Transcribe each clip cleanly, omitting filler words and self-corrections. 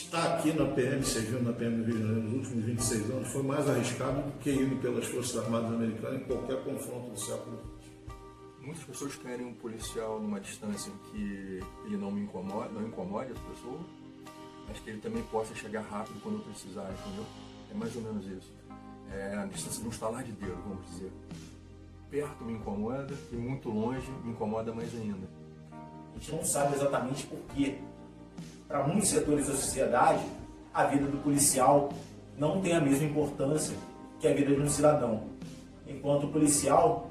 estar aqui na PM, servindo na PM do Rio de Janeiro nos últimos 26 anos, foi mais arriscado do que indo pelas Forças Armadas Americanas em qualquer confronto do século XX. Muitas pessoas querem um policial numa distância em que ele não incomode as pessoas, mas que ele também possa chegar rápido quando precisar, entendeu? É mais ou menos isso. É a distância de um estalar de dedo, vamos dizer. Perto me incomoda e muito longe me incomoda mais ainda. A gente não sabe exatamente por quê. Para muitos setores da sociedade, a vida do policial não tem a mesma importância que a vida de um cidadão. Enquanto o policial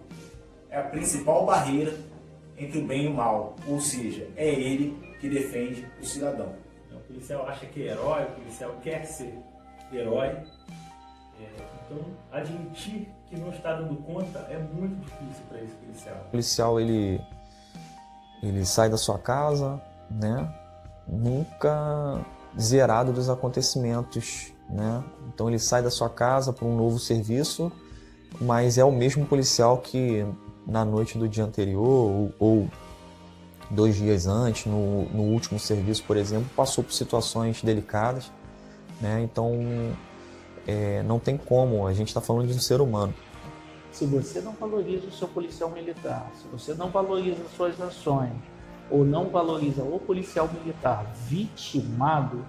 é a principal barreira entre o bem e o mal, ou seja, é ele que defende o cidadão. O policial acha que é herói, o policial quer ser herói. Então, admitir que não está dando conta é muito difícil para esse policial. O policial, ele sai da sua casa, né? Nunca zerado dos acontecimentos, né? Então ele sai da sua casa para um novo serviço, mas é o mesmo policial que na noite do dia anterior ou 2 dias antes, no último serviço, por exemplo, passou por situações delicadas, né? Então não tem como, a gente está falando de um ser humano. Se você não valoriza o seu policial militar, se você não valoriza as suas ações, ou não valoriza o policial militar vitimado,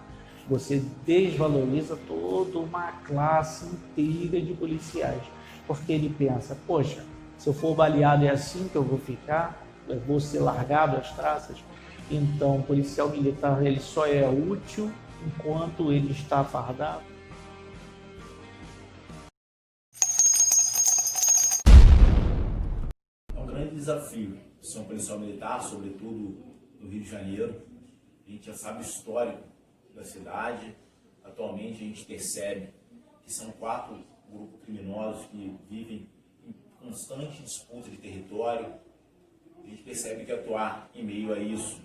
você desvaloriza toda uma classe inteira de policiais. Porque ele pensa, poxa, se eu for baleado é assim que eu vou ficar, eu vou ser largado às traças. Então o policial militar ele só é útil enquanto ele está fardado. É um grande desafio ser um policial militar, sobretudo no Rio de Janeiro. A gente já sabe o histórico da cidade. Atualmente a gente percebe que são 4 grupos criminosos que vivem em constante disputa de território. A gente percebe que atuar em meio a isso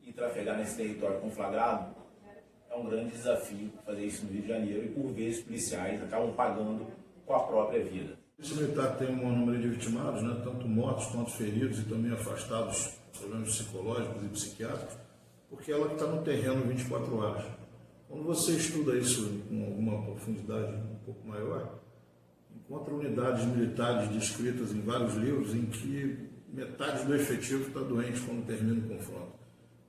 e trafegar nesse território conflagrado é um grande desafio fazer isso no Rio de Janeiro, e por vezes policiais acabam pagando com a própria vida. A Polícia Militar tem um bom número de vitimados, né? Tanto mortos quanto feridos, e também afastados de problemas psicológicos e psiquiátricos, porque ela está no terreno 24 horas. Quando você estuda isso com alguma profundidade um pouco maior, encontra unidades militares descritas em vários livros em que metade do efetivo está doente quando termina o confronto.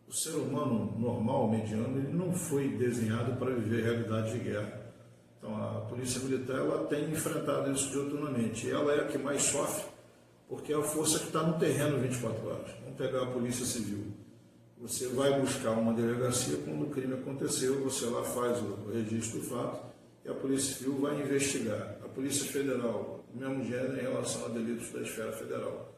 O ser humano normal, mediano, ele não foi desenhado para viver realidades de guerra. Então a Polícia Militar ela tem enfrentado isso diuturnamente. E ela é a que mais sofre, porque é a força que está no terreno 24 horas. Vamos pegar a Polícia Civil. Você vai buscar uma delegacia quando o crime aconteceu, você lá faz o registro do fato e a Polícia Civil vai investigar. A Polícia Federal, o mesmo gênero em relação a delitos da esfera federal.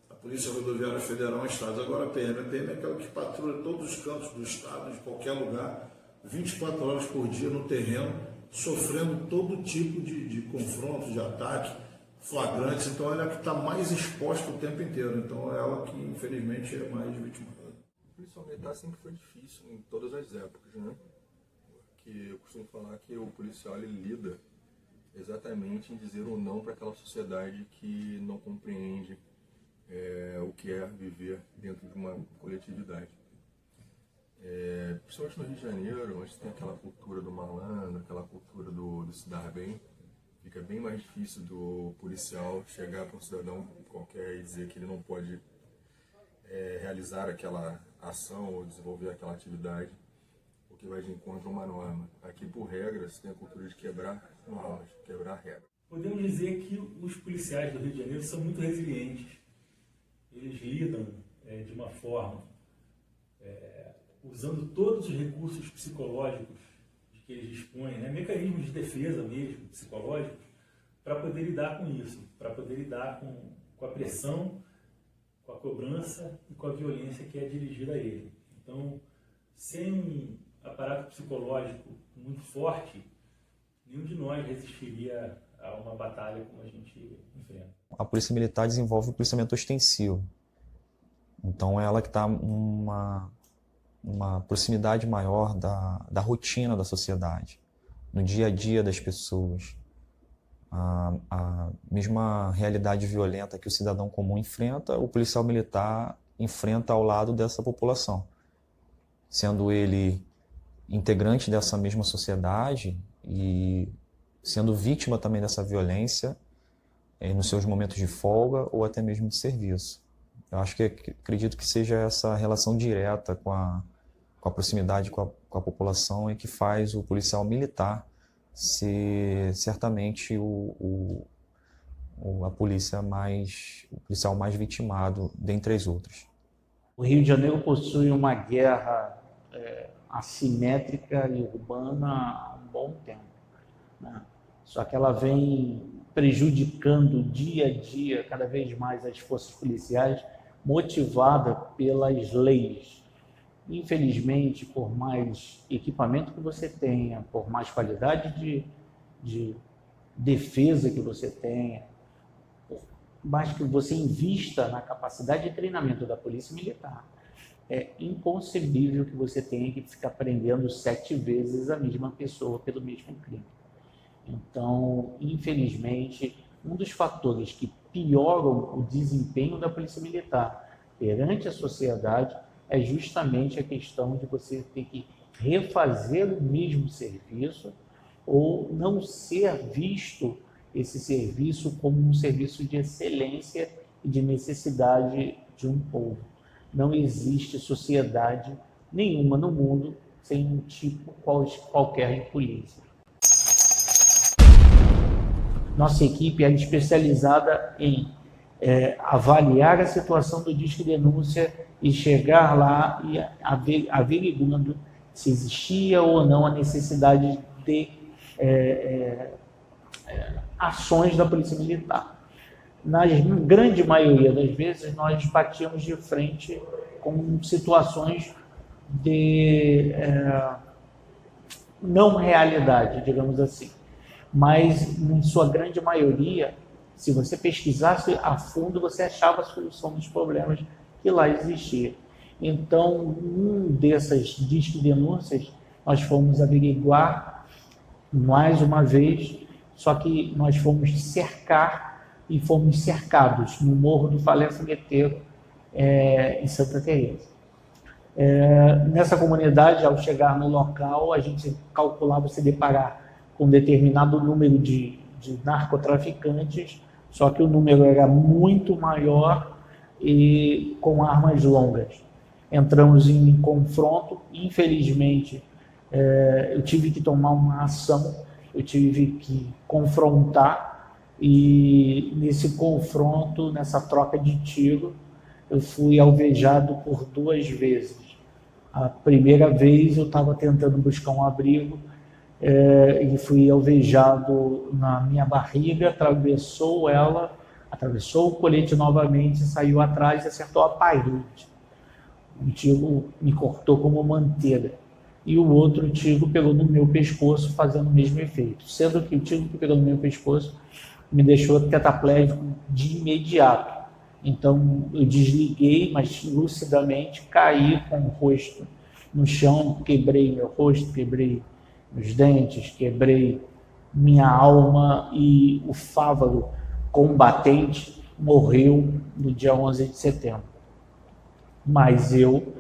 A Polícia Rodoviária Federal em estados. Agora a PM é aquela que patrulha todos os cantos do estado, de qualquer lugar, 24 horas por dia no terreno, sofrendo todo tipo de confronto, de ataque, flagrantes. Então ela é a que está mais exposta o tempo inteiro. Então é ela que infelizmente é mais vitimada. O policial militar sempre foi difícil em todas as épocas, né? Porque eu costumo falar que o policial ele lida exatamente em dizer ou não para aquela sociedade que não compreende o que é viver dentro de uma coletividade. Principalmente no Rio de Janeiro, onde tem aquela cultura do malandro, aquela cultura do se dar bem, fica bem mais difícil do policial chegar para um cidadão qualquer e dizer que ele não pode realizar aquela ação ou desenvolver aquela atividade, porque vai de encontro a uma norma. Aqui, por regra, você tem a cultura de quebrar normas, quebrar regras. Podemos dizer que os policiais do Rio de Janeiro são muito resilientes. Eles lidam de uma forma, usando todos os recursos psicológicos de que eles dispõem, né? Mecanismos de defesa mesmo, psicológicos, para poder lidar com isso, para poder lidar com a pressão, com a cobrança e com a violência que é dirigida a ele. Então, sem um aparato psicológico muito forte, nenhum de nós resistiria a uma batalha como a gente enfrenta. A Polícia Militar desenvolve o policiamento ostensivo. Então é ela que está uma proximidade maior da rotina da sociedade, no dia a dia das pessoas. A mesma realidade violenta que o cidadão comum enfrenta, o policial militar enfrenta ao lado dessa população, sendo ele integrante dessa mesma sociedade e sendo vítima também dessa violência nos seus momentos de folga ou até mesmo de serviço. Eu acho que acredito que seja essa relação direta com a proximidade com a população e que faz o policial militar ser certamente o policial mais vitimado dentre as outras. O Rio de Janeiro possui uma guerra assimétrica e urbana há um bom tempo, né? Só que ela vem prejudicando dia a dia cada vez mais as forças policiais, motivada pelas leis. Infelizmente, por mais equipamento que você tenha, por mais qualidade de defesa que você tenha, por mais que você invista na capacidade de treinamento da Polícia Militar, é inconcebível que você tenha que ficar prendendo 7 vezes a mesma pessoa pelo mesmo crime. Então, infelizmente, um dos fatores que pioram o desempenho da Polícia Militar perante a sociedade é justamente a questão de você ter que refazer o mesmo serviço ou não ser visto esse serviço como um serviço de excelência e de necessidade de um povo. Não existe sociedade nenhuma no mundo sem um tipo qualquer de polícia. Nossa equipe é especializada em avaliar a situação do Disque Denúncia e chegar lá e averiguando se existia ou não a necessidade de ações da Polícia Militar. Na grande maioria das vezes, nós batíamos de frente com situações de não realidade, digamos assim. Mas, em sua grande maioria, se você pesquisasse a fundo, você achava a solução dos problemas que lá existiam. Então, um dessas Disque Denúncias, nós fomos averiguar mais uma vez, só que nós fomos cercar e fomos cercados no Morro do Falé-Fogueteiro, em Santa Teresa. Nessa comunidade, ao chegar no local, a gente calculava se deparar com um determinado número de narcotraficantes, só que o número era muito maior e com armas longas. Entramos em confronto, infelizmente, eu tive que tomar uma ação, eu tive que confrontar, e nesse confronto, nessa troca de tiro, eu fui alvejado por 2 vezes. A primeira vez eu estava tentando buscar um abrigo e fui alvejado na minha barriga, atravessou o colete novamente, saiu atrás e acertou a parede. Um tiro me cortou como manteiga. E o outro tiro pegou no meu pescoço, fazendo o mesmo efeito. Sendo que o tiro que pegou no meu pescoço me deixou tetraplégico de imediato. Então, eu desliguei, mas lucidamente, caí com o rosto no chão, quebrei meu rosto, quebrei meus dentes, quebrei minha alma, e o Fávaro combatente morreu no dia 11 de setembro. Mas eu,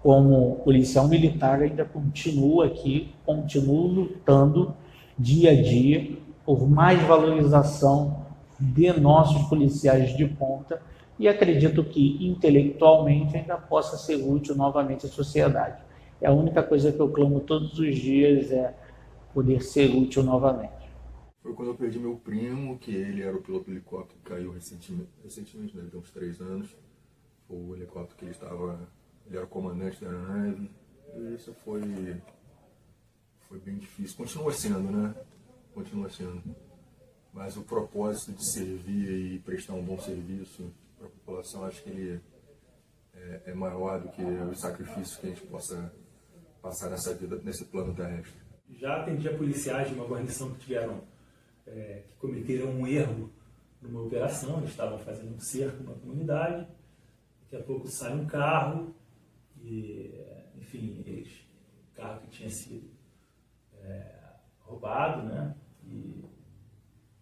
como policial militar, ainda continuo aqui, continuo lutando dia a dia por mais valorização de nossos policiais de ponta, e acredito que intelectualmente ainda possa ser útil novamente à sociedade. A única coisa que eu clamo todos os dias é poder ser útil novamente. Foi quando eu perdi meu primo, que ele era o piloto do helicóptero que caiu recentemente, né, tem uns 3 anos. O helicóptero que ele era o comandante da aeronave, e isso foi bem difícil. Continua sendo, né? Continua sendo. Mas o propósito de servir e prestar um bom serviço para a população, acho que ele é maior do que os sacrifícios que a gente possa passar nessa vida, nesse plano terrestre. Já atendi a policiais de uma guarnição que que cometeram um erro numa operação. Eles estavam fazendo um cerco numa comunidade, daqui a pouco sai um carro, e, enfim, o carro que tinha sido roubado, né? E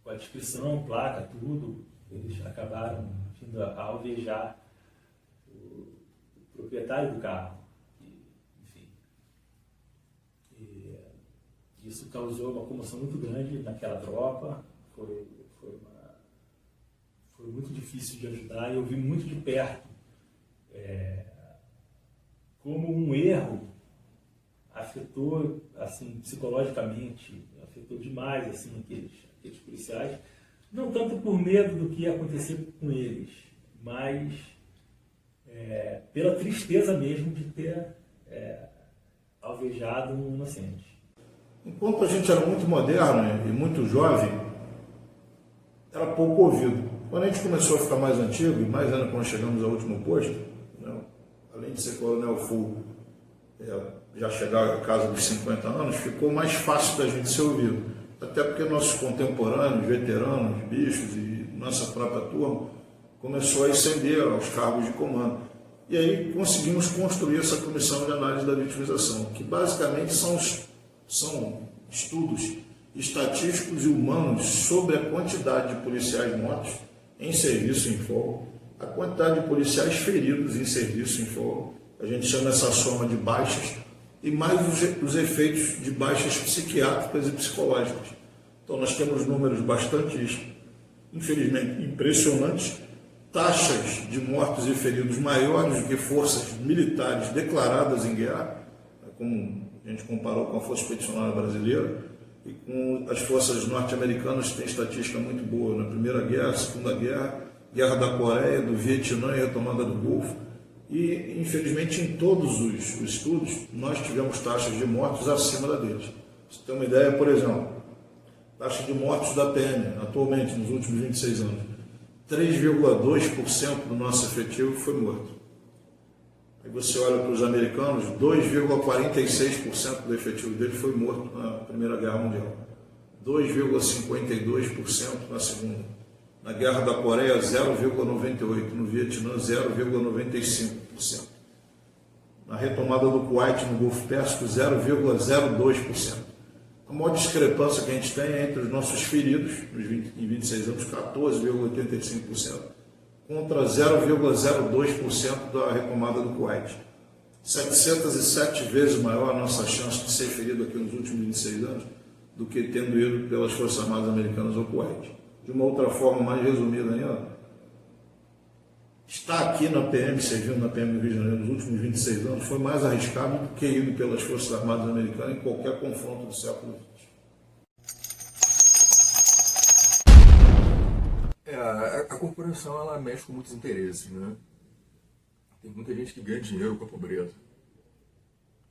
com a descrição, placa, tudo, eles acabaram vindo a alvejar o proprietário do carro. E, enfim, Isso causou uma comoção muito grande naquela tropa, foi muito difícil de ajudar e eu vi muito de perto como um erro afetou assim, psicologicamente, afetou demais assim, aqueles policiais, não tanto por medo do que ia acontecer com eles, mas pela tristeza mesmo de ter alvejado um inocente. Enquanto a gente era muito moderno e muito jovem, era pouco ouvido. Quando a gente começou a ficar mais antigo, e mais ainda quando chegamos ao último posto, né, além de ser coronel full, já chegar à casa dos 50 anos, ficou mais fácil da gente ser ouvido. Até porque nossos contemporâneos, veteranos, bichos e nossa própria turma começou a ascender aos cargos de comando. E aí conseguimos construir essa comissão de análise da vitimização, que basicamente são estudos estatísticos e humanos sobre a quantidade de policiais mortos em serviço em folga, a quantidade de policiais feridos em serviço em folga, a gente chama essa soma de baixas, e mais os efeitos de baixas psiquiátricas e psicológicas. Então nós temos números bastante, infelizmente, impressionantes, taxas de mortos e feridos maiores do que forças militares declaradas em guerra, como a gente comparou com a Força Expedicionária Brasileira, e com as forças norte-americanas que têm estatística muito boa na Primeira Guerra, Segunda Guerra, Guerra da Coreia, do Vietnã e retomada do Golfo. E, infelizmente, em todos os estudos, nós tivemos taxas de mortos acima da deles. Você tem uma ideia, por exemplo, taxa de mortos da PM, atualmente, nos últimos 26 anos, 3,2% do nosso efetivo foi morto. Aí você olha para os americanos, 2,46% do efetivo dele foi morto na Primeira Guerra Mundial, 2,52% na Segunda. Na Guerra da Coreia, 0,98%, no Vietnã, 0,95%. Na retomada do Kuwait no Golfo Pérsico, 0,02%. A maior discrepância que a gente tem é entre os nossos feridos, em 26 anos, 14,85%, contra 0,02% da retomada do Kuwait. 707 vezes maior a nossa chance de ser ferido aqui nos últimos 26 anos do que tendo ido pelas Forças Armadas Americanas ao Kuwait. De uma outra forma mais resumida ainda, estar aqui na PM, servindo na PM do Rio de Janeiro nos últimos 26 anos, foi mais arriscado do que ir pelas Forças Armadas Americanas em qualquer confronto do século XX. A corporação, ela mexe com muitos interesses, né? Tem muita gente que ganha dinheiro com a pobreza,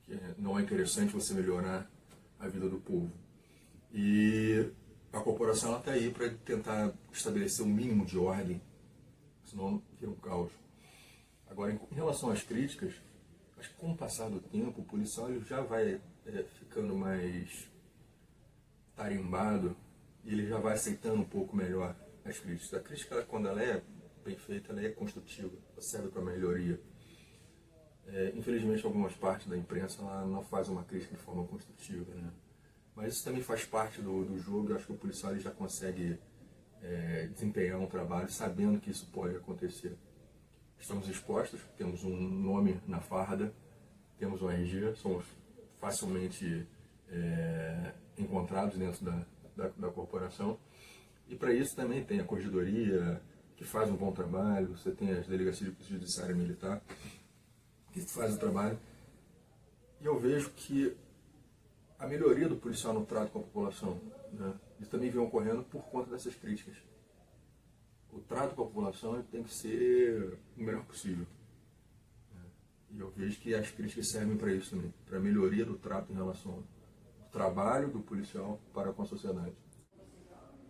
que não é interessante você melhorar a vida do povo. E a corporação está aí para tentar estabelecer um mínimo de ordem, senão vira um caos. Agora, em relação às críticas, acho que com o passar do tempo, o policial ele já vai ficando mais tarimbado e ele já vai aceitando um pouco melhor as críticas. A crítica, quando ela é bem feita, ela é construtiva, ela serve para melhoria. Infelizmente, algumas partes da imprensa ela não faz uma crítica de forma construtiva, né? Mas isso também faz parte do jogo. Eu acho que o policial ele já consegue desempenhar um trabalho sabendo que isso pode acontecer. Estamos expostos, temos um nome na farda, temos um RG, somos facilmente encontrados dentro da corporação. E para isso também tem a corregedoria, que faz um bom trabalho, você tem as delegacias judiciária militar, que faz o trabalho. E eu vejo que a melhoria do policial no trato com a população, né, isso também vem ocorrendo por conta dessas críticas. O trato com a população ele tem que ser o melhor possível. E eu vejo que as críticas servem para isso também, para a melhoria do trato em relação ao trabalho do policial para com a sociedade.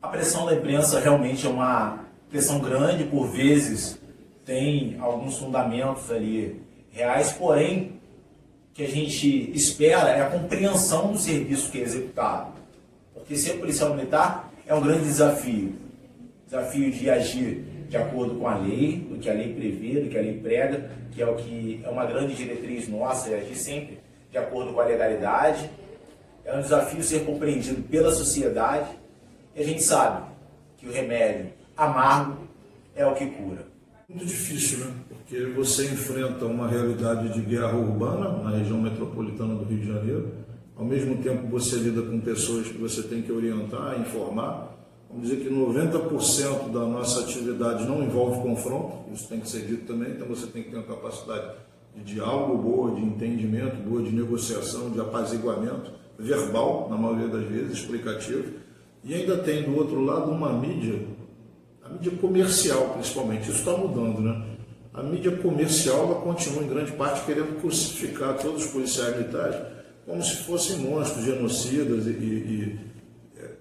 A pressão da imprensa realmente é uma pressão grande, por vezes tem alguns fundamentos ali reais, porém, o que a gente espera é a compreensão do serviço que é executado. Porque ser policial militar é um grande desafio. Desafio de agir de acordo com a lei, do que a lei prevê, do que a lei prega, que é o que é uma grande diretriz nossa, é agir sempre de acordo com a legalidade. É um desafio ser compreendido pela sociedade. E a gente sabe que o remédio amargo é o que cura. Muito difícil, né? Porque você enfrenta uma realidade de guerra urbana na região metropolitana do Rio de Janeiro, ao mesmo tempo você lida com pessoas que você tem que orientar, informar. Vamos dizer que 90% da nossa atividade não envolve confronto, isso tem que ser dito também, então você tem que ter uma capacidade de diálogo boa, de entendimento boa, de negociação, de apaziguamento, verbal, na maioria das vezes, explicativo. E ainda tem do outro lado uma mídia, a mídia comercial principalmente, isso está mudando, né? A mídia comercial ela continua em grande parte querendo crucificar todos os policiais militares como se fossem monstros, genocidas e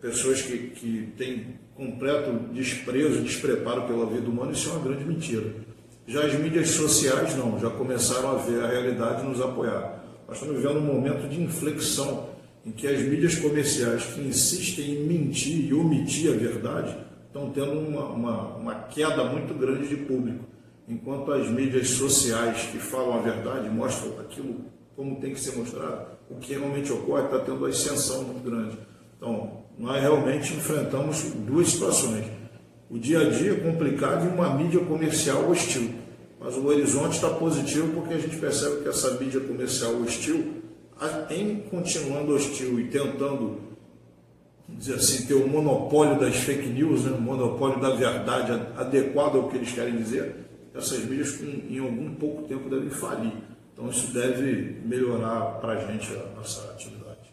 pessoas que têm completo desprezo, despreparo pela vida humana. Isso é uma grande mentira. Já as mídias sociais não, já começaram a ver a realidade e nos apoiar. Nós estamos vivendo um momento de inflexão em que as mídias comerciais que insistem em mentir e omitir a verdade estão tendo uma queda muito grande de público, enquanto as mídias sociais que falam a verdade, mostram aquilo como tem que ser mostrado, o que realmente ocorre está tendo uma ascensão muito grande. Então, nós realmente enfrentamos duas situações. O dia a dia é complicado e uma mídia comercial hostil. Mas o horizonte está positivo porque a gente percebe que essa mídia comercial hostil, em continuando hostil e tentando, dizer assim, ter o monopólio das fake news, né, o monopólio da verdade adequado ao que eles querem dizer, essas mídias em algum pouco tempo devem falir. Então isso deve melhorar para a gente a nossa atividade.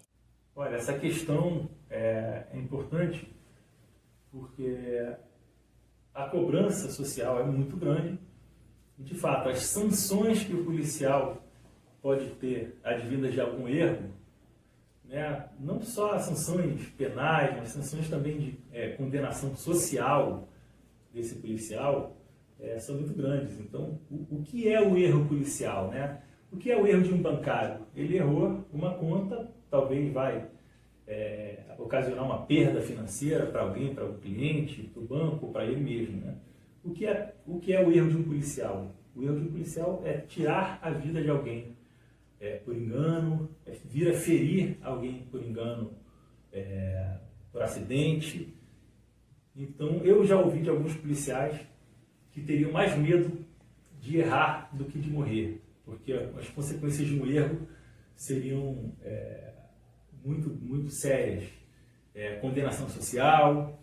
Olha, essa questão é importante porque a cobrança social é muito grande. De fato, as sanções que o policial pode ter advindas de algum erro, né, não só as sanções penais, mas sanções também de condenação social desse policial, são muito grandes. Então, o que é o erro policial, né? O que é o erro de um bancário? Ele errou uma conta, talvez vai ocasionar uma perda financeira para alguém, para o cliente, para o banco, para ele mesmo, né? O que é o erro de um policial? O erro de um policial é tirar a vida de alguém por engano, vir a ferir alguém por engano, por acidente. Então, eu já ouvi de alguns policiais que teriam mais medo de errar do que de morrer, porque as consequências de um erro seriam muito, muito sérias. Condenação social,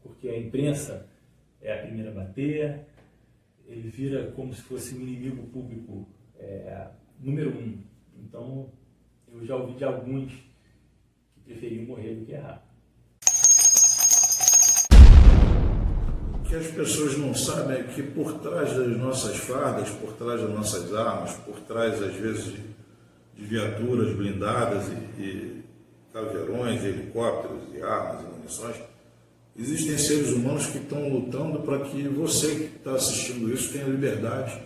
porque a imprensa é a primeira a bater, ele vira como se fosse um inimigo público número 1. Então, eu já ouvi de alguns que preferiam morrer do que errar. O que as pessoas não sabem é que por trás das nossas fardas, por trás das nossas armas, por trás, às vezes, de viaturas blindadas e caveirões, helicópteros e armas e munições, existem seres humanos que estão lutando para que você que está assistindo isso tenha liberdade,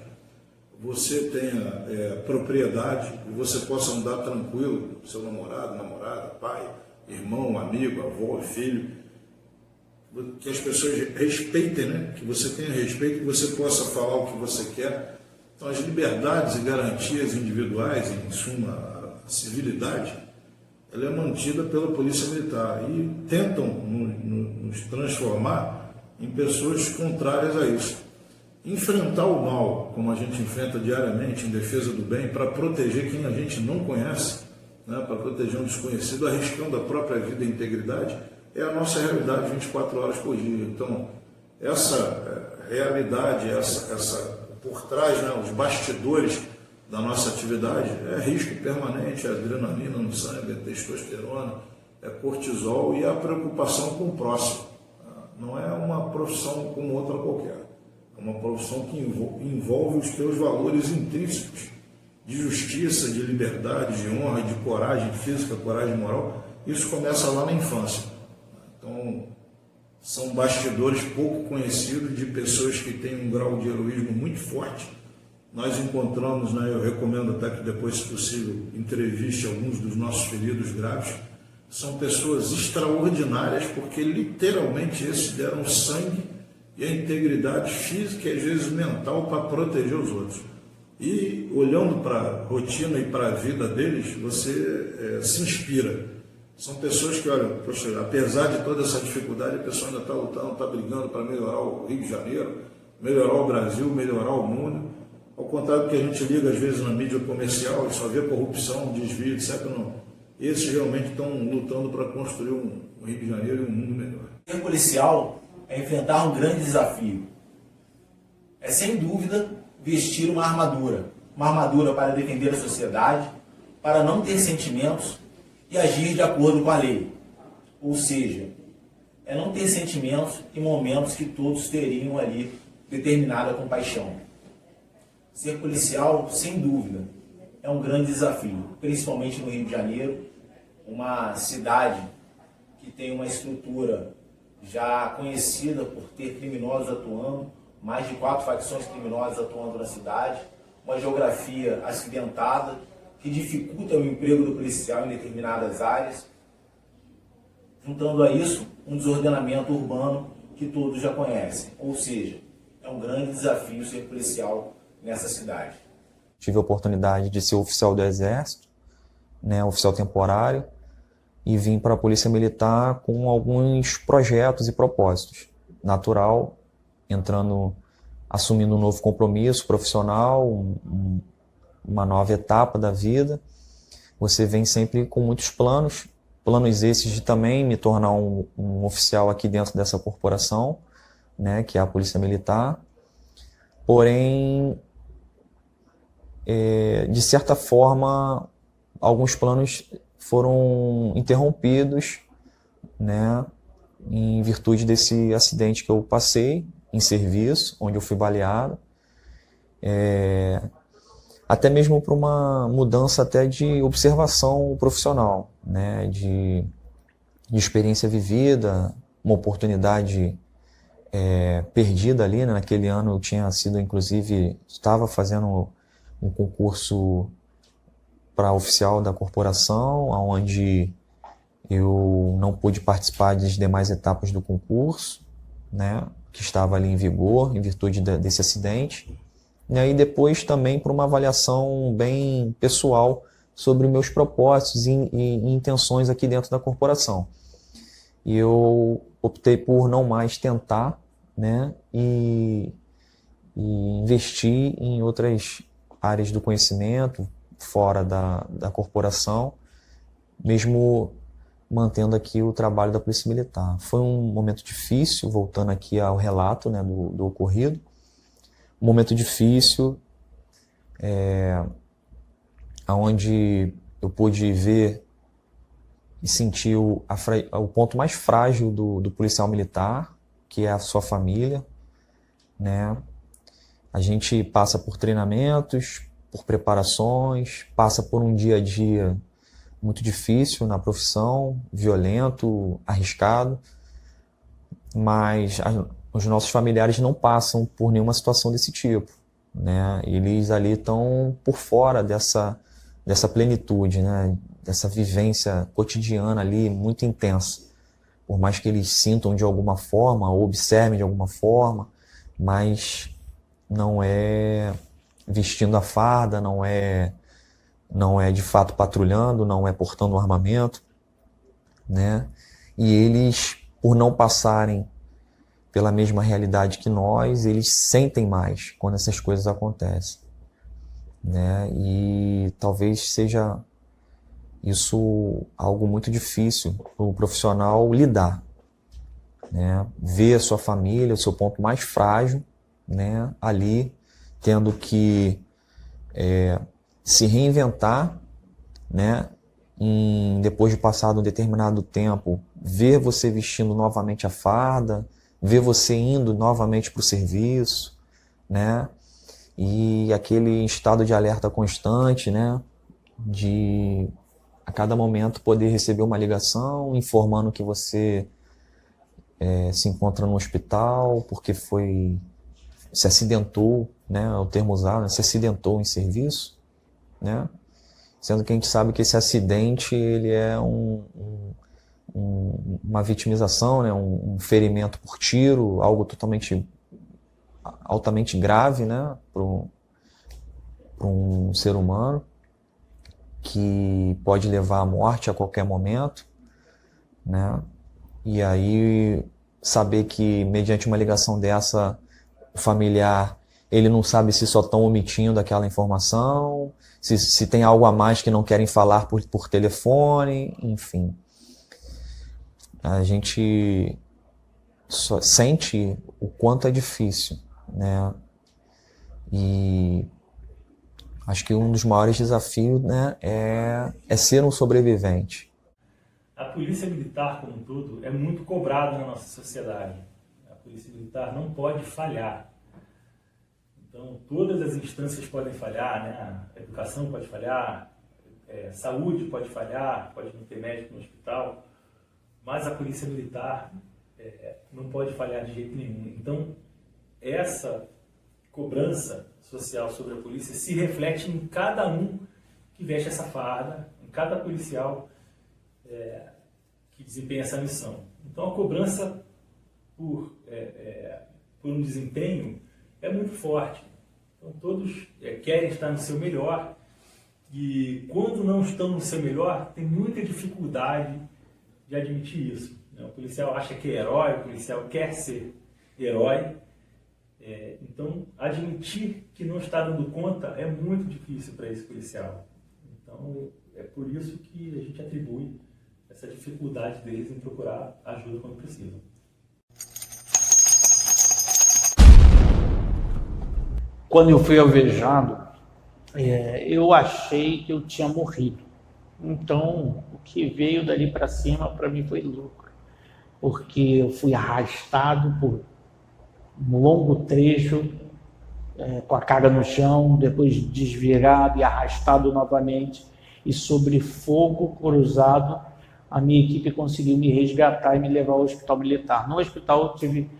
você tenha propriedade, e você possa andar tranquilo com seu namorado, namorada, pai, irmão, amigo, avô, filho, que as pessoas respeitem, né? Que você tenha respeito, que você possa falar o que você quer. Então, as liberdades e garantias individuais, em suma, a civilidade, ela é mantida pela Polícia Militar e tentam nos transformar em pessoas contrárias a isso. Enfrentar o mal, como a gente enfrenta diariamente em defesa do bem, para proteger quem a gente não conhece, né, para proteger um desconhecido, arriscando a própria vida e integridade, é a nossa realidade 24 horas por dia. Então, essa realidade, essa por trás, né, os bastidores da nossa atividade, é risco permanente, é adrenalina no sangue, é testosterona, é cortisol e a preocupação com o próximo. Não é uma profissão como outra qualquer. É uma profissão que envolve os teus valores intrínsecos de justiça, de liberdade, de honra, de coragem física, coragem moral. Isso começa lá na infância. Então, são bastidores pouco conhecidos de pessoas que têm um grau de heroísmo muito forte. Nós encontramos, né, eu recomendo até que depois, se possível, entreviste alguns dos nossos feridos graves. São pessoas extraordinárias porque literalmente esses deram sangue e a integridade física e às vezes mental para proteger os outros. E olhando para a rotina e para a vida deles, você se inspira. São pessoas que, olha, poxa, apesar de toda essa dificuldade, a pessoa ainda está lutando, está brigando para melhorar o Rio de Janeiro, melhorar o Brasil, melhorar o mundo. Ao contrário do que a gente liga às vezes na mídia comercial e só vê corrupção, desvio, etc. Não. Esses realmente estão lutando para construir um Rio de Janeiro e um mundo melhor. Ser policial é enfrentar um grande desafio. É, sem dúvida, vestir uma armadura para defender a sociedade, para não ter sentimentos e agir de acordo com a lei. Ou seja, é não ter sentimentos em momentos que todos teriam ali determinada compaixão. Ser policial, sem dúvida, é um grande desafio, principalmente no Rio de Janeiro, uma cidade que tem uma estrutura já conhecida por ter criminosos atuando, mais de 4 facções criminosas atuando na cidade, uma geografia acidentada que dificulta o emprego do policial em determinadas áreas, juntando a isso um desordenamento urbano que todos já conhecem. Ou seja, é um grande desafio ser policial nessa cidade. Tive a oportunidade de ser oficial do Exército, né, oficial temporário, e vim para a Polícia Militar com alguns projetos e propósitos. Natural, assumindo um novo compromisso profissional, uma nova etapa da vida. Você vem sempre com muitos planos esses de também me tornar um oficial aqui dentro dessa corporação, né, que é a Polícia Militar. Porém, de certa forma, alguns planos foram interrompidos, né, em virtude desse acidente que eu passei em serviço, onde eu fui baleado. Até mesmo para uma mudança até de observação profissional, né, de experiência vivida, uma oportunidade perdida ali, né? Naquele ano eu tinha sido, inclusive, estava fazendo um concurso para oficial da corporação, onde eu não pude participar das demais etapas do concurso, né, que estava ali em vigor, em virtude desse acidente. E aí depois também por uma avaliação bem pessoal sobre meus propósitos e intenções aqui dentro da corporação. E eu optei por não mais tentar, né, e investir em outras áreas do conhecimento, fora da corporação, mesmo mantendo aqui o trabalho da Polícia Militar. Foi um momento difícil, voltando aqui ao relato, né, do ocorrido. Um momento difícil, onde eu pude ver e sentir o ponto mais frágil do policial militar, que é a sua família, né? A gente passa por treinamentos, por preparações, passa por um dia a dia muito difícil na profissão, violento, arriscado, mas os nossos familiares não passam por nenhuma situação desse tipo, né? Eles ali estão por fora dessa plenitude, né? Dessa vivência cotidiana ali muito intensa. Por mais que eles sintam de alguma forma, ou observem de alguma forma, mas não é vestindo a farda, não é de fato patrulhando, não é portando um armamento, né? E eles, por não passarem pela mesma realidade que nós, eles sentem mais quando essas coisas acontecem, né? E talvez seja isso algo muito difícil para o profissional lidar, né? Ver a sua família, o seu ponto mais frágil, né, ali, tendo que se reinventar, né, depois de passado um determinado tempo, ver você vestindo novamente a farda, ver você indo novamente para o serviço, né, e aquele estado de alerta constante, né, de a cada momento poder receber uma ligação informando que você se encontra no hospital porque se acidentou, né, é o termo usado, né, se acidentou em serviço, né, sendo que a gente sabe que esse acidente ele é uma vitimização, né, um ferimento por tiro, algo altamente grave, né, para um ser humano, que pode levar à morte a qualquer momento, né, e aí saber que mediante uma ligação dessa, o familiar ele não sabe se só estão omitindo aquela informação, se tem algo a mais que não querem falar por telefone, enfim. A gente só sente o quanto é difícil, né? E acho que um dos maiores desafios, né, é ser um sobrevivente. A polícia militar, como um todo, é muito cobrada na nossa sociedade. A polícia militar não pode falhar. Então, todas as instâncias podem falhar, né? A educação pode falhar, saúde pode falhar, pode não ter médico no hospital, mas a polícia militar não pode falhar de jeito nenhum. Então, essa cobrança social sobre a polícia se reflete em cada um que veste essa farda, em cada policial que desempenha essa missão. Então, a cobrança por um desempenho é muito forte. Então, todos querem estar no seu melhor e, quando não estão no seu melhor, tem muita dificuldade de admitir isso. O policial acha que é herói, o policial quer ser herói. Então, admitir que não está dando conta é muito difícil para esse policial. Então, é por isso que a gente atribui essa dificuldade deles em procurar ajuda quando precisam. Quando eu fui alvejado, eu achei que eu tinha morrido. Então, o que veio dali para cima, para mim, foi lucro. Porque eu fui arrastado por um longo trecho, com a cara no chão, depois desvirado e arrastado novamente, e sobre fogo cruzado, a minha equipe conseguiu me resgatar e me levar ao hospital militar. No hospital eu tive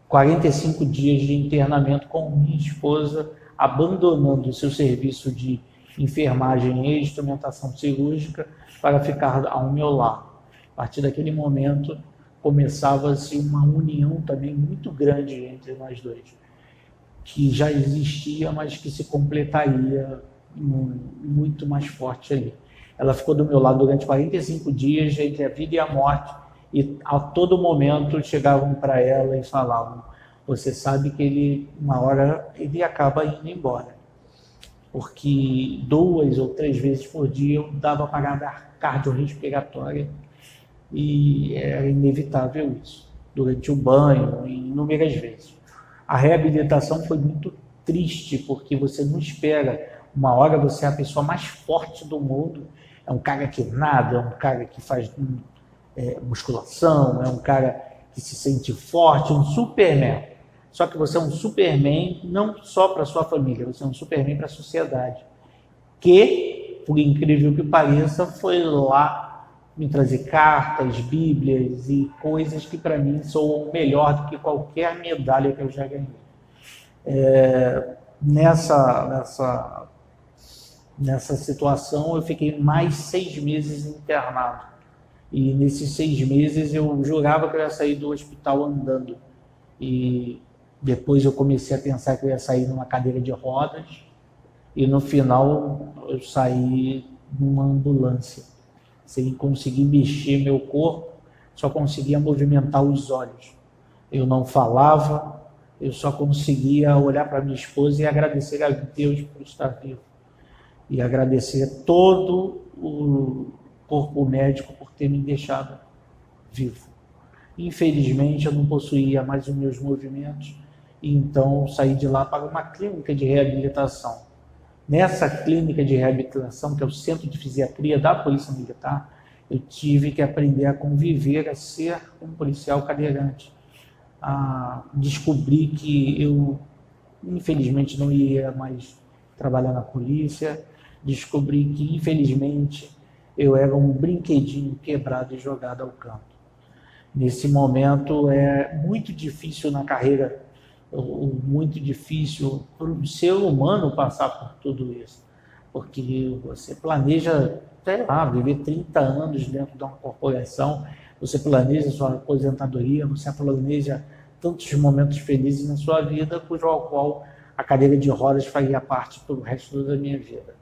45 dias de internamento com minha esposa, abandonando o seu serviço de enfermagem e instrumentação cirúrgica para ficar ao meu lado. A partir daquele momento, começava-se uma união também muito grande entre nós dois, que já existia, mas que se completaria muito mais forte ali. Ela ficou do meu lado durante 45 dias, entre a vida e a morte, e a todo momento chegavam para ela e falavam: você sabe que uma hora ele acaba indo embora. Porque 2 ou 3 vezes por dia eu dava parada cardiorrespiratória e era inevitável isso, durante o banho, inúmeras vezes. A reabilitação foi muito triste, porque você não espera. Uma hora você é a pessoa mais forte do mundo, é um cara que nada, é um cara que faz musculação, é um cara que se sente forte, um Superman. Só que você é um Superman não só para a sua família, você é um Superman para a sociedade. Que, por incrível que pareça, foi lá me trazer cartas, bíblias e coisas que para mim soam melhor do que qualquer medalha que eu já ganhei. Nessa situação eu fiquei mais 6 meses internado. E nesses 6 meses eu jurava que eu ia sair do hospital andando. E depois eu comecei a pensar que eu ia sair numa cadeira de rodas. E no final eu saí numa ambulância, sem conseguir mexer meu corpo, só conseguia movimentar os olhos. Eu não falava, eu só conseguia olhar para minha esposa e agradecer a Deus por estar vivo. E agradecer todo o corpo médico por ter me deixado vivo. Infelizmente, eu não possuía mais os meus movimentos, e então saí de lá para uma clínica de reabilitação. Nessa clínica de reabilitação, que é o Centro de Fisiatria da Polícia Militar, eu tive que aprender a conviver, a ser um policial cadeirante, a descobrir que eu, infelizmente, não ia mais trabalhar na polícia, descobri que, infelizmente, eu era um brinquedinho quebrado e jogado ao canto. Nesse momento é muito difícil na carreira, muito difícil para o ser humano passar por tudo isso, porque você planeja, sei lá, viver 30 anos dentro de uma corporação, você planeja sua aposentadoria, você planeja tantos momentos felizes na sua vida, cujo qual a cadeira de rodas faria parte pelo resto da minha vida.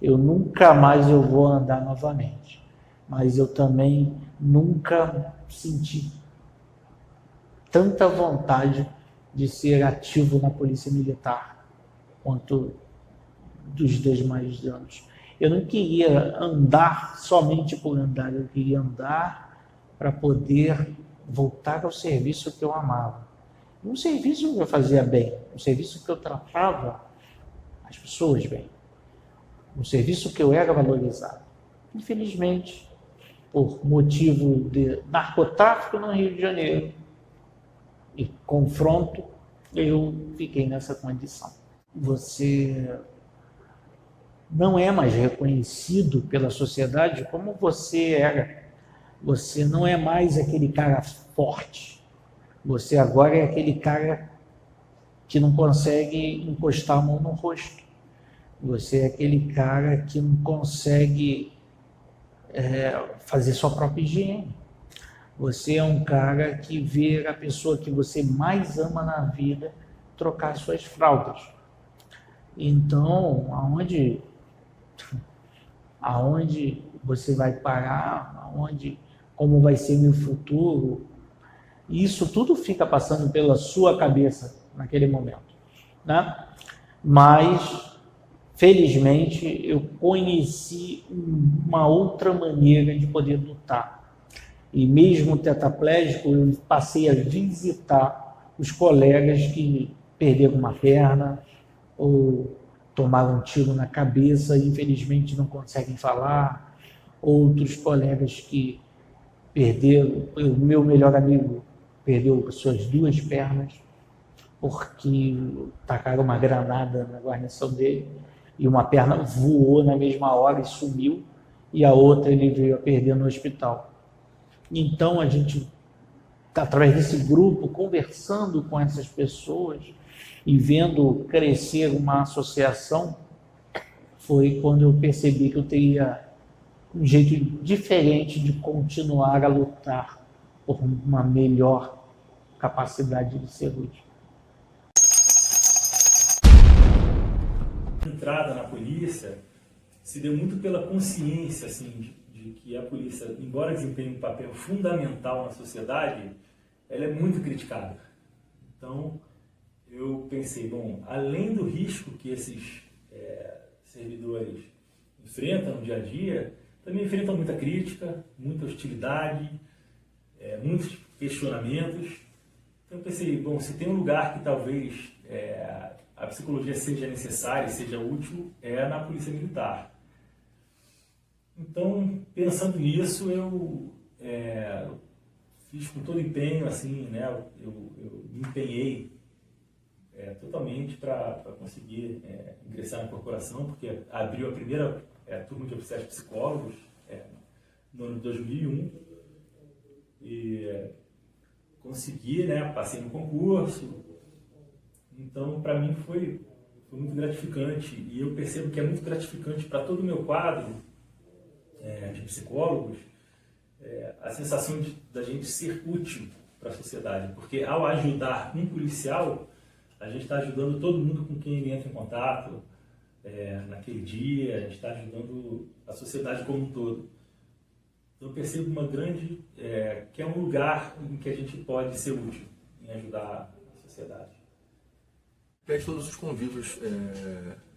Eu nunca mais eu vou andar novamente, mas eu também nunca senti tanta vontade de ser ativo na Polícia Militar quanto dos demais anos. Eu não queria andar somente por andar, eu queria andar para poder voltar ao serviço que eu amava. Um serviço que eu fazia bem, um serviço que eu tratava as pessoas bem, um serviço que eu era valorizado. Infelizmente, por motivo de narcotráfico no Rio de Janeiro e confronto, eu fiquei nessa condição. Você não é mais reconhecido pela sociedade como você era. Você não é mais aquele cara forte. Você agora é aquele cara que não consegue encostar a mão no rosto. Você é aquele cara que não consegue fazer sua própria higiene. Você é um cara que vê a pessoa que você mais ama na vida trocar suas fraldas. Então, aonde você vai parar, como vai ser meu futuro, isso tudo fica passando pela sua cabeça naquele momento, né? Mas, felizmente, eu conheci uma outra maneira de poder lutar. E mesmo tetraplégico, eu passei a visitar os colegas que perderam uma perna ou tomaram um tiro na cabeça e infelizmente não conseguem falar. Outros colegas que perderam, o meu melhor amigo perdeu suas 2 pernas porque tacaram uma granada na guarnição dele e uma perna voou na mesma hora e sumiu, e a outra ele veio a perder no hospital. Então a gente, através desse grupo, conversando com essas pessoas e vendo crescer uma associação, foi quando eu percebi que eu teria um jeito diferente de continuar a lutar por uma melhor capacidade de ser útil. A entrada na polícia se deu muito pela consciência assim, de que a polícia, embora desempenhe um papel fundamental na sociedade, ela é muito criticada. Então, eu pensei, bom, além do risco que esses servidores enfrentam no dia a dia, também enfrentam muita crítica, muita hostilidade, muitos questionamentos. Então eu pensei, bom, se tem um lugar que talvez a psicologia seja necessária e seja útil, é na Polícia Militar. Então, pensando nisso, eu fiz com todo empenho, assim, né, eu me empenhei totalmente para conseguir ingressar na corporação, porque abriu a primeira turma de oficiais psicólogos no ano de 2001 e consegui, né, passei no concurso. Então, para mim foi muito gratificante, e eu percebo que é muito gratificante para todo o meu quadro de psicólogos a sensação da gente ser útil para a sociedade, porque ao ajudar um policial, a gente está ajudando todo mundo com quem ele entra em contato naquele dia, a gente está ajudando a sociedade como um todo. Então eu percebo uma grande, que é um lugar em que a gente pode ser útil em ajudar a sociedade. Pede todos os convívios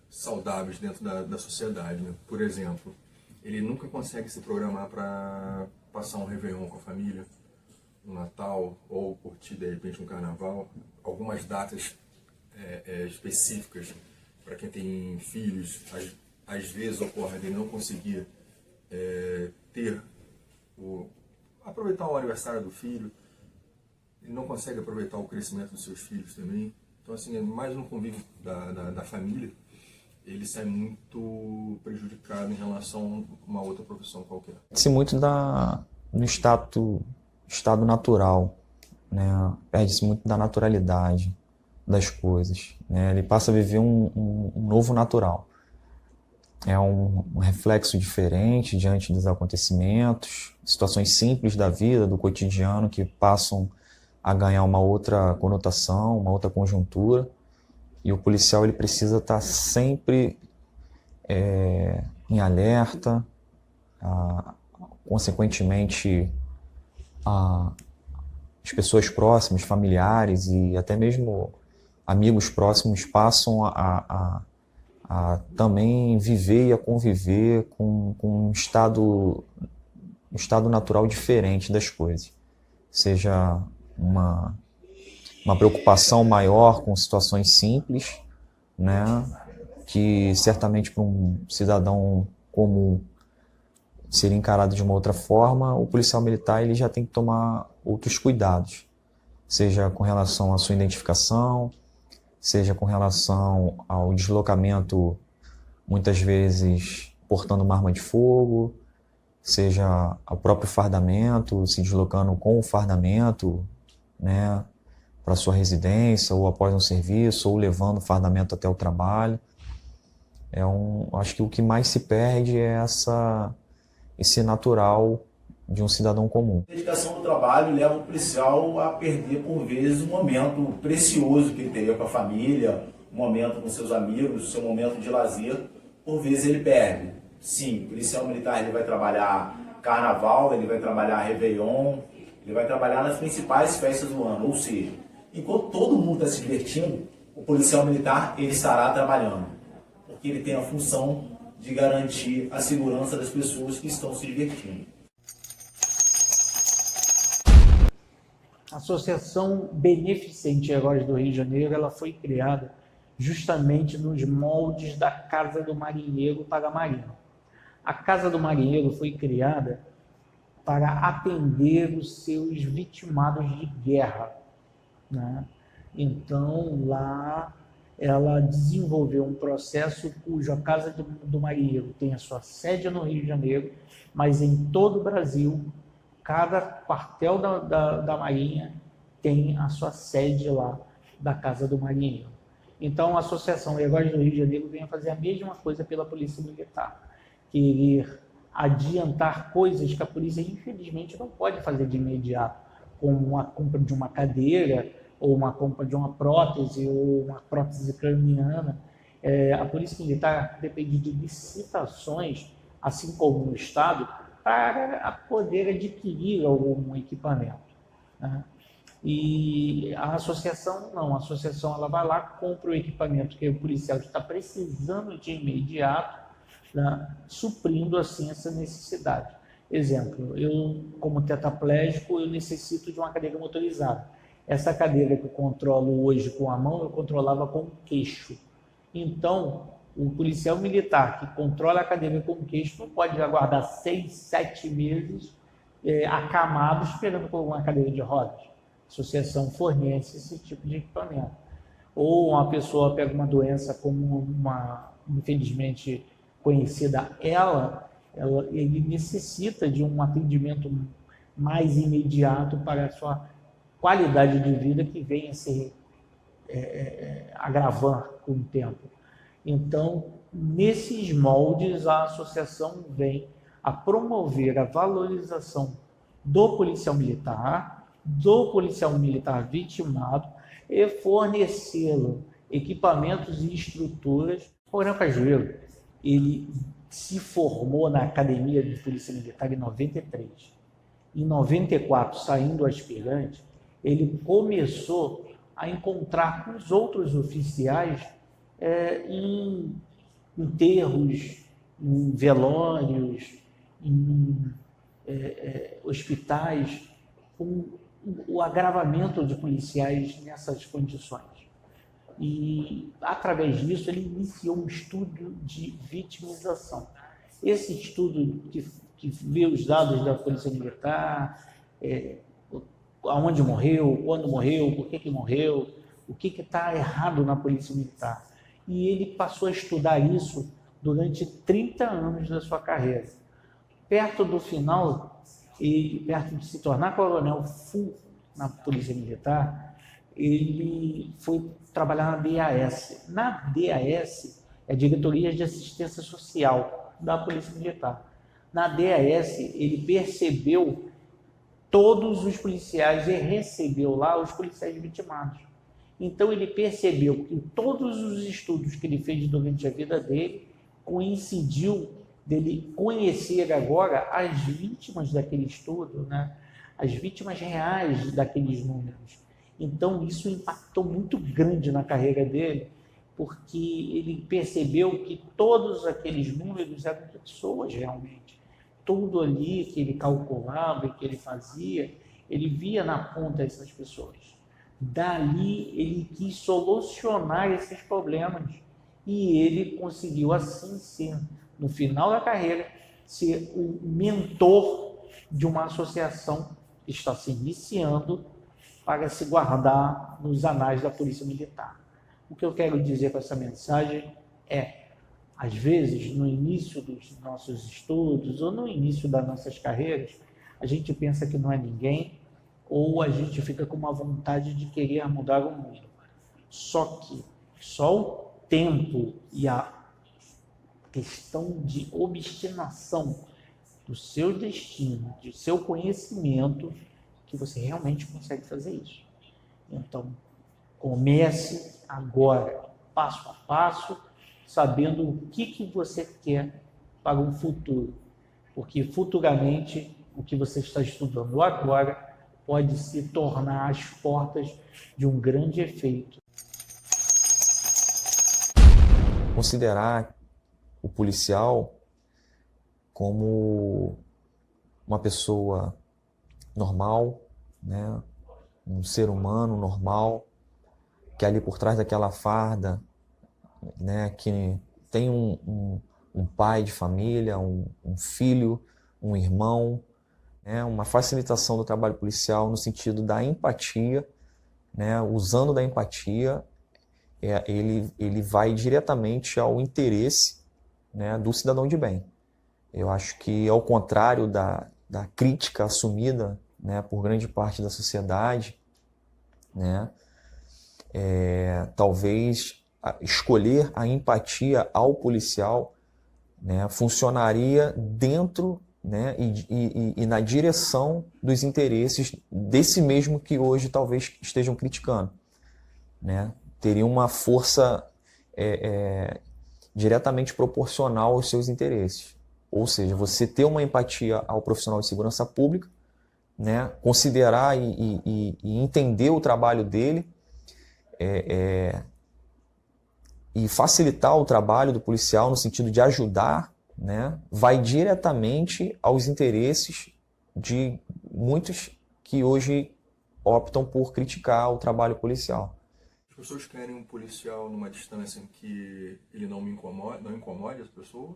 saudáveis dentro da sociedade, né? Por exemplo, ele nunca consegue se programar para passar um Réveillon com a família, um Natal, ou curtir de repente um Carnaval, algumas datas específicas para quem tem filhos. Às vezes ocorre de não conseguir aproveitar o aniversário do filho, ele não consegue aproveitar o crescimento dos seus filhos também. Então, assim, é mais um convívio da família, ele sai muito prejudicado em relação a uma outra profissão qualquer. Perde-se muito no estado natural, né? Perde-se muito da naturalidade das coisas, né? Ele passa a viver um novo natural. É um reflexo diferente diante dos acontecimentos, situações simples da vida, do cotidiano, que passam a ganhar uma outra conotação, uma outra conjuntura, e o policial ele precisa estar sempre em alerta, consequentemente as pessoas próximas, familiares e até mesmo amigos próximos passam a também viver e a conviver com um estado natural diferente das coisas. Seja uma preocupação maior com situações simples, né, que certamente para um cidadão comum seria encarado de uma outra forma, o policial militar ele já tem que tomar outros cuidados, seja com relação à sua identificação, seja com relação ao deslocamento, muitas vezes portando uma arma de fogo, seja ao próprio fardamento, se deslocando com o fardamento, né, para sua residência, ou após um serviço, ou levando o fardamento até o trabalho. Acho que o que mais se perde é esse natural de um cidadão comum. A dedicação do trabalho leva o policial a perder, por vezes, um momento precioso que ele teria com a família, um momento com seus amigos, seu momento de lazer, por vezes ele perde. Sim, o policial militar ele vai trabalhar carnaval, ele vai trabalhar Réveillon, ele vai trabalhar nas principais festas do ano, ou seja, enquanto todo mundo está se divertindo, o policial militar ele estará trabalhando, porque ele tem a função de garantir a segurança das pessoas que estão se divertindo. A Associação Beneficente Heróis do Rio de Janeiro ela foi criada justamente nos moldes da Casa do Marinheiro para a Marinha. A Casa do Marinheiro foi criada para atender os seus vitimados de guerra, né? Então, lá ela desenvolveu um processo cuja Casa do Marinheiro tem a sua sede no Rio de Janeiro, mas em todo o Brasil, cada quartel da Marinha tem a sua sede lá da Casa do Marinheiro. Então, a Associação Heróis do Rio de Janeiro vem a fazer a mesma coisa pela Polícia Militar, querer adiantar coisas que a polícia, infelizmente, não pode fazer de imediato, como a compra de uma cadeira, ou uma compra de uma prótese, ou uma prótese craniana. A Polícia Militar depende de licitações, assim como no Estado, para poder adquirir algum equipamento, né? E a associação não, a associação ela vai lá, compra o equipamento que o policial está precisando de imediato, né, suprindo assim essa necessidade. Exemplo, eu como tetraplégico, eu necessito de uma cadeira motorizada. Essa cadeira que eu controlo hoje com a mão, eu controlava com o queixo. Então, o policial militar que controla a cadeira com o queixo não pode aguardar 6, 7 meses acamado esperando por uma cadeira de rodas. A associação fornece esse tipo de equipamento. Ou uma pessoa pega uma doença como uma, infelizmente, conhecida, ele necessita de um atendimento mais imediato para a sua qualidade de vida que venha a se agravar com o tempo. Então, nesses moldes, a associação vem a promover a valorização do policial militar vitimado e fornecê-lo equipamentos e estruturas. O Coronel Cajueiro, ele se formou na Academia de Polícia Militar em 93. Em 94, saindo aspirante, ele começou a encontrar com os outros oficiais em enterros, em velórios, em hospitais, com o agravamento de policiais nessas condições. E, através disso, ele iniciou um estudo de vitimização. Esse estudo que vê os dados da Polícia Militar, aonde morreu, quando morreu, por que morreu, o que está errado na Polícia Militar. E ele passou a estudar isso durante 30 anos da sua carreira. Perto do final, perto de se tornar coronel full na Polícia Militar, ele foi trabalhar na DAS. Na DAS é a Diretoria de Assistência Social da Polícia Militar. Na DAS, ele percebeu todos os policiais e recebeu lá os policiais vitimados. Então, ele percebeu que todos os estudos que ele fez durante a vida dele coincidiu dele conhecer agora as vítimas daquele estudo, né? as vítimas reais daqueles números. Então, isso impactou muito grande na carreira dele, porque ele percebeu que todos aqueles números eram pessoas realmente. Tudo ali que ele calculava e que ele fazia, ele via na ponta essas pessoas. Dali, ele quis solucionar esses problemas. E ele conseguiu, assim, ser, no final da carreira, ser o mentor de uma associação que está se iniciando para se guardar nos anais da Polícia Militar. O que eu quero dizer com essa mensagem é, às vezes, no início dos nossos estudos ou no início das nossas carreiras, a gente pensa que não é ninguém ou a gente fica com uma vontade de querer mudar o mundo. Só o tempo e a questão de obstinação do seu destino, do seu conhecimento, que você realmente consegue fazer isso. Então, comece agora, passo a passo, sabendo o que você quer para o futuro. Porque futuramente, o que você está estudando agora pode se tornar as portas de um grande efeito. Considerar o policial como uma pessoa normal, né? Um ser humano normal, que ali por trás daquela farda, né? Que tem um pai de família, um filho, um irmão, né? Uma facilitação do trabalho policial no sentido da empatia, né? Usando da empatia, ele vai diretamente ao interesse, né, do cidadão de bem. Eu acho que, ao contrário da crítica assumida, né, por grande parte da sociedade, né, talvez escolher a empatia ao policial, né, funcionaria dentro, né, e na direção dos interesses desse mesmo que hoje talvez estejam criticando, né? Teria uma força diretamente proporcional aos seus interesses. Ou seja, você ter uma empatia ao profissional de segurança pública, né? Considerar e entender o trabalho dele e facilitar o trabalho do policial no sentido de ajudar, né? Vai diretamente aos interesses de muitos que hoje optam por criticar o trabalho policial. As pessoas querem um policial numa distância em que ele não incomode as pessoas,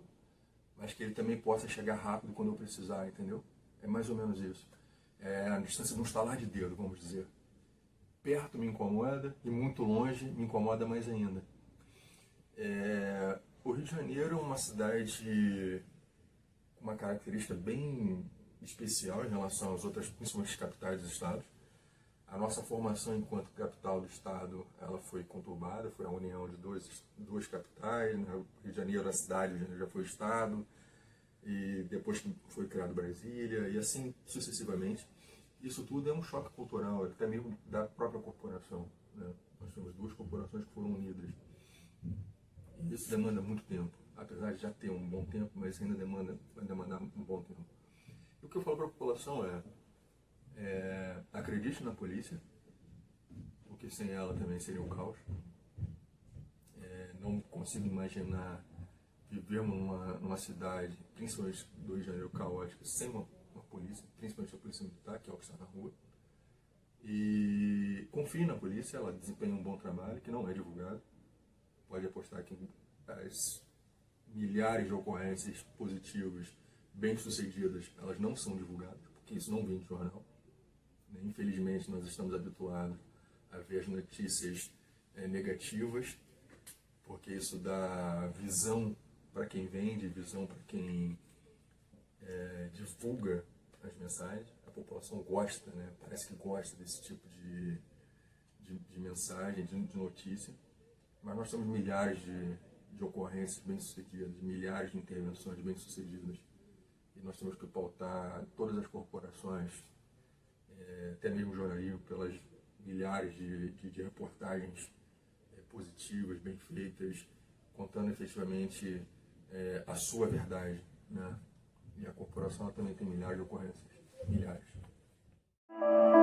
mas que ele também possa chegar rápido quando eu precisar, entendeu? É mais ou menos isso. É a distância de um estalar de dedo, vamos dizer. Perto me incomoda e muito longe me incomoda mais ainda. O Rio de Janeiro é uma cidade com uma característica bem especial em relação às outras, principalmente capitais dos estados. A nossa formação enquanto capital do estado, ela foi conturbada, foi a união de duas capitais, né? O Rio de Janeiro, a cidade, o Rio de Janeiro já foi o estado, e depois que foi criado Brasília, e assim sucessivamente. Isso tudo é um choque cultural, até mesmo da própria corporação, né? Nós temos duas corporações que foram unidas. E isso demanda muito tempo, apesar de já ter um bom tempo, mas ainda vai demandar um bom tempo. E o que eu falo para a população acredite na polícia, porque sem ela também seria um caos. Não consigo imaginar vivermos numa cidade, principalmente do Rio de Janeiro, caótica, sem uma polícia, principalmente a polícia militar, que é o que está na rua. E confie na polícia, ela desempenha um bom trabalho, que não é divulgado. Pode apostar que as milhares de ocorrências positivas, bem-sucedidas, elas não são divulgadas, porque isso não vem de jornal. Infelizmente, nós estamos habituados a ver as notícias negativas, porque isso dá visão para quem vende, visão para quem divulga as mensagens. A população gosta, né? Parece que gosta desse tipo de mensagem, de notícia. Mas nós temos milhares de ocorrências bem-sucedidas, milhares de intervenções bem-sucedidas. E nós temos que pautar todas as corporações, até mesmo o jornalismo, pelas milhares de reportagens positivas, bem feitas, contando efetivamente a sua verdade, né? E a corporação também tem milhares de ocorrências, milhares. Música